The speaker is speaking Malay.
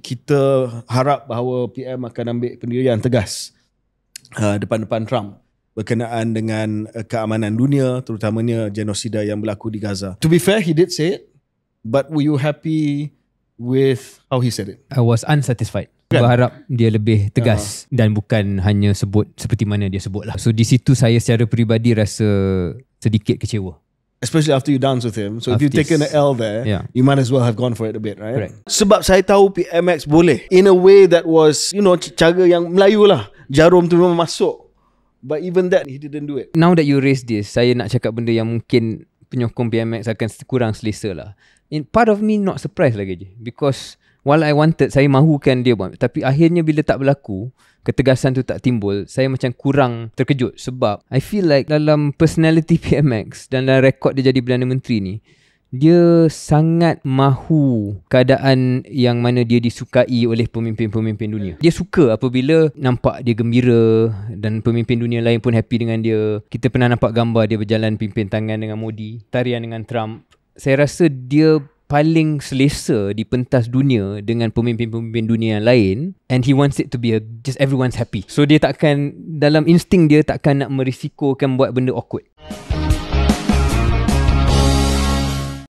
kita harap bahawa PM akan ambil pendirian tegas depan-depan Trump berkenaan dengan keamanan dunia, terutamanya genosida yang berlaku di Gaza. To be fair, he did say it, but were you happy with how he said it? I was unsatisfied. Berharap dia lebih tegas dan bukan hanya sebut seperti mana dia sebut lah. So di situ saya secara peribadi rasa sedikit kecewa. Especially after you dance with him. So if you've taken an L there, you might as well have gone for it a bit, right? Correct. Sebab saya tahu PMX boleh. In a way that was, cara yang Melayu lah. Jarum tu memang masuk. But even that, he didn't do it. Now that you raise this, saya nak cakap benda yang mungkin penyokong PMX akan kurang selesa lah. In part of me not surprised lagi je. Because while I wanted, saya mahukan dia buat. Tapi akhirnya bila tak berlaku, ketegasan tu tak timbul, saya macam kurang terkejut. Sebab I feel like dalam personality PMX dan dalam rekod dia jadi Perdana Menteri ni, dia sangat mahu keadaan yang mana dia disukai oleh pemimpin-pemimpin dunia. Dia suka apabila nampak dia gembira dan pemimpin dunia lain pun happy dengan dia. Kita pernah nampak gambar dia berjalan pimpin tangan dengan Modi, tarian dengan Trump. Saya rasa dia paling selesa di pentas dunia dengan pemimpin-pemimpin dunia yang lain, and he wants it to be just everyone's happy. So dia takkan, dalam insting dia takkan nak merisikokan buat benda awkward.